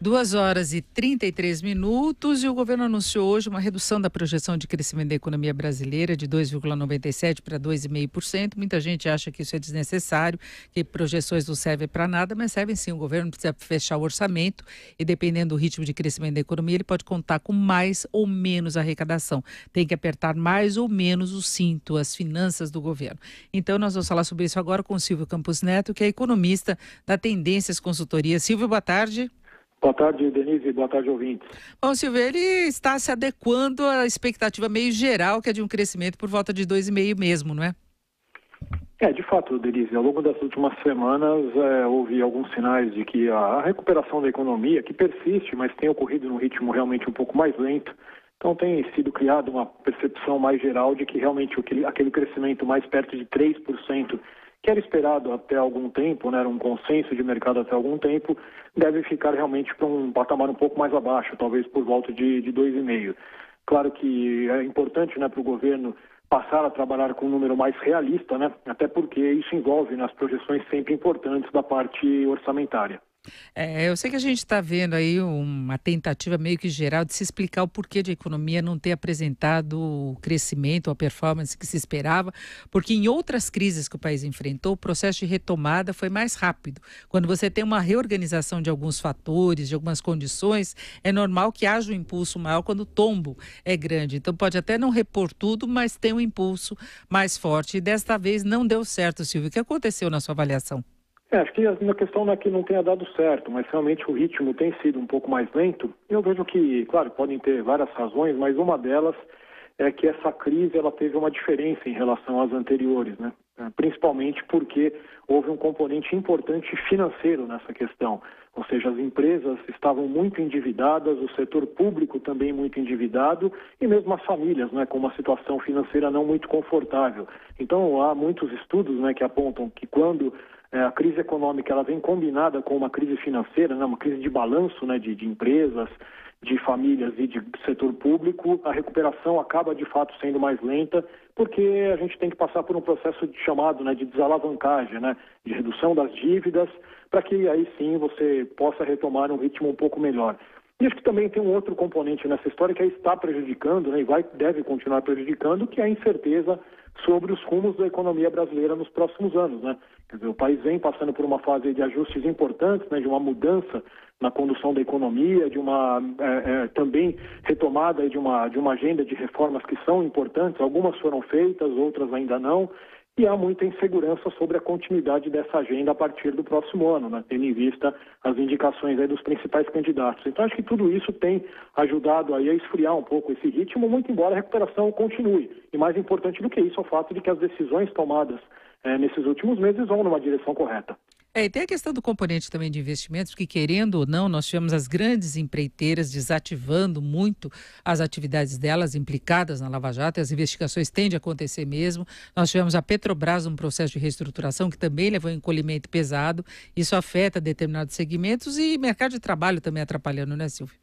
2h33 e o governo anunciou hoje uma redução da projeção de crescimento da economia brasileira de 2,97% para 2,5%. Muita gente acha que isso é desnecessário, que projeções não servem para nada, mas servem sim. O governo precisa fechar o orçamento e, dependendo do ritmo de crescimento da economia, ele pode contar com mais ou menos arrecadação. Tem que apertar mais ou menos o cinto, as finanças do governo. Então, nós vamos falar sobre isso agora com o Silvio Campos Neto, que é economista da Tendências Consultoria. Silvio, boa tarde. Boa tarde, Denise. Boa tarde, ouvintes. Bom, Silvio, ele está se adequando à expectativa meio geral, que é de um crescimento por volta de 2,5% mesmo, não é? De fato, Denise, ao longo das últimas semanas houve alguns sinais de que a recuperação da economia, que persiste, mas tem ocorrido num ritmo realmente um pouco mais lento. Então tem sido criada uma percepção mais geral de que realmente aquele crescimento mais perto de 3%, que era esperado até algum tempo, né, era um consenso de mercado até algum tempo, deve ficar realmente para um patamar um pouco mais abaixo, talvez por volta de 2,5%. Claro que é importante, né, para o governo passar a trabalhar com um número mais realista, né, até porque isso envolve nas projeções sempre importantes da parte orçamentária. Eu sei que a gente está vendo aí uma tentativa meio que geral de se explicar o porquê de a economia não ter apresentado o crescimento, a performance que se esperava, porque em outras crises que o país enfrentou, o processo de retomada foi mais rápido. Quando você tem uma reorganização de alguns fatores, de algumas condições, é normal que haja um impulso maior quando o tombo é grande. Então pode até não repor tudo, mas tem um impulso mais forte. E desta vez não deu certo, Silvio. O que aconteceu na sua avaliação? Acho que a questão não é que não tenha dado certo, mas realmente o ritmo tem sido um pouco mais lento. Eu vejo que, claro, podem ter várias razões, mas uma delas é que essa crise ela teve uma diferença em relação às anteriores, né? Principalmente porque houve um componente importante financeiro nessa questão. Ou seja, as empresas estavam muito endividadas, o setor público também muito endividado e mesmo as famílias, né, com uma situação financeira não muito confortável. Então, há muitos estudos, né, que apontam que quando a crise econômica ela vem combinada com uma crise financeira, né, uma crise de balanço, né, de empresas, de famílias e de setor público, a recuperação acaba de fato sendo mais lenta, porque a gente tem que passar por um processo chamado, né, de desalavancagem, né, de redução das dívidas, para que aí sim você possa retomar um ritmo um pouco melhor. E acho que também tem um outro componente nessa história que aí está prejudicando, né, e deve continuar prejudicando, que é a incerteza sobre os rumos da economia brasileira nos próximos anos, né? Quer dizer, o país vem passando por uma fase de ajustes importantes, né, de uma mudança na condução da economia, de uma também retomada de uma agenda de reformas que são importantes, algumas foram feitas, outras ainda não, e há muita insegurança sobre a continuidade dessa agenda a partir do próximo ano, né, tendo em vista as indicações aí dos principais candidatos. Então, acho que tudo isso tem ajudado aí a esfriar um pouco esse ritmo, muito embora a recuperação continue. E mais importante do que isso, é o fato de que as decisões tomadas nesses últimos meses vão numa direção correta. E tem a questão do componente também de investimentos, porque querendo ou não, nós tivemos as grandes empreiteiras desativando muito as atividades delas implicadas na Lava Jato, e as investigações tendem a acontecer mesmo. Nós tivemos a Petrobras num processo de reestruturação que também levou a um encolhimento pesado. Isso afeta determinados segmentos e mercado de trabalho também atrapalhando, né, Silvio?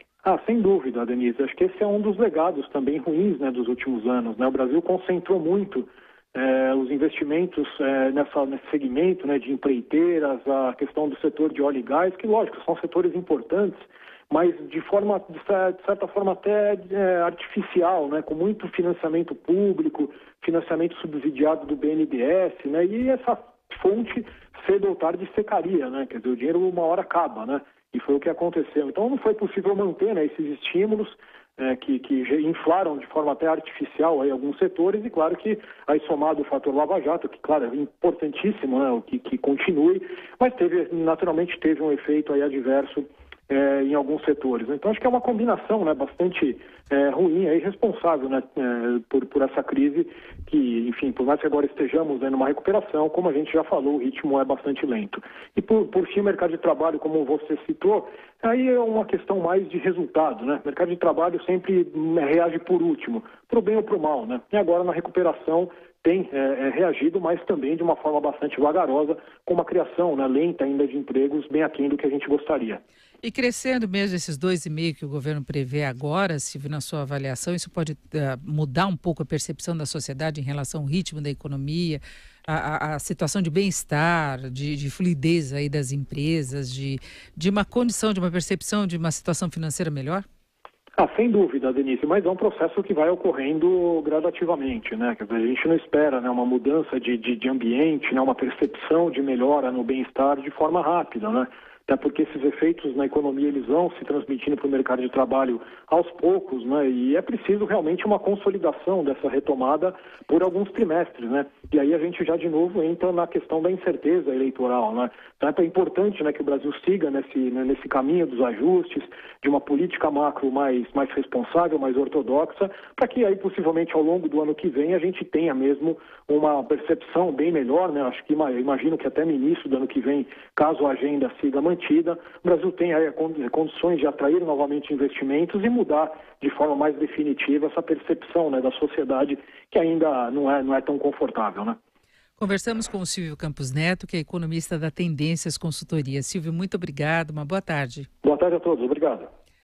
Sem dúvida, Denise. Acho que esse é um dos legados também ruins, né, dos últimos anos, né? O Brasil concentrou muito os investimentos nesse segmento, né, de empreiteiras, a questão do setor de óleo e gás, que, lógico, são setores importantes, mas de certa forma até artificial, né, com muito financiamento público, financiamento subsidiado do BNDES, né, e essa fonte cedo ou tarde secaria, né, quer dizer, o dinheiro uma hora acaba, né, e foi o que aconteceu. Então não foi possível manter, né, esses estímulos que inflaram de forma até artificial aí alguns setores, e claro que aí somado o fator Lava Jato, que claro é importantíssimo, né, que continue, mas naturalmente teve um efeito aí adverso em alguns setores. Então acho que é uma combinação, né, bastante ruim e responsável, né, por essa crise que, enfim, por mais que agora estejamos numa recuperação, como a gente já falou, o ritmo é bastante lento. E por fim, o mercado de trabalho, como você citou, aí é uma questão mais de resultado, né? O mercado de trabalho sempre reage por último, para o bem ou para o mal, né? E agora na recuperação tem reagido, mas também de uma forma bastante vagarosa, com uma criação, né, lenta ainda de empregos bem aquém do que a gente gostaria. E crescendo mesmo esses 2,5 que o governo prevê agora, Silvio, na sua avaliação, isso pode mudar um pouco a percepção da sociedade em relação ao ritmo da economia, a situação de bem-estar, de fluidez aí das empresas, de uma condição, de uma percepção de uma situação financeira melhor? Sem dúvida, Denise, mas é um processo que vai ocorrendo gradativamente, né? Quer dizer, a gente não espera, né, uma mudança de ambiente, né, uma percepção de melhora no bem-estar de forma rápida, né? Até porque esses efeitos na economia eles vão se transmitindo para o mercado de trabalho aos poucos, né? E é preciso realmente uma consolidação dessa retomada por alguns trimestres, né? E aí a gente já de novo entra na questão da incerteza eleitoral, né? Então é importante, né, que o Brasil siga nesse caminho dos ajustes, de uma política macro mais responsável, mais ortodoxa, para que aí possivelmente ao longo do ano que vem a gente tenha mesmo uma percepção bem melhor, né? Acho que imagino que até no início do ano que vem, caso a agenda siga mantida, o Brasil tem aí condições de atrair novamente investimentos e mudar de forma mais definitiva essa percepção, né, da sociedade que ainda não é tão confortável, né? Conversamos com o Silvio Campos Neto, que é economista da Tendências Consultoria. Silvio, muito obrigado, uma boa tarde. Boa tarde a todos, obrigado.